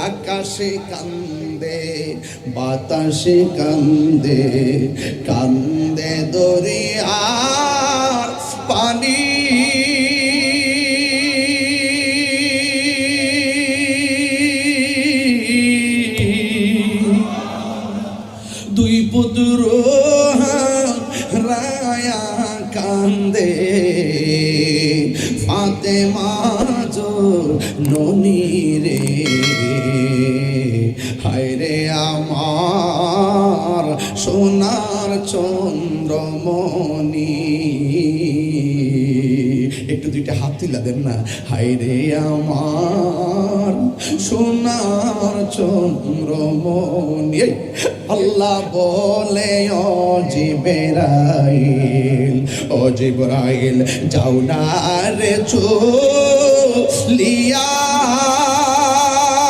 আকাশে কান্দে বাতাসে কান্দে কান্দে দরিয়ার পানি দুই পুত্র রায়া কান্দে ফাতেমা ননি রে হায়রে আমার সোনার চন্দ্রমণি একটু দুইটা হাত তুলা দেন না হায়রে আমার সোনার চন্দ্রমণি আল্লাহ বলে ও জিবরাইল যাও না রে লিয়া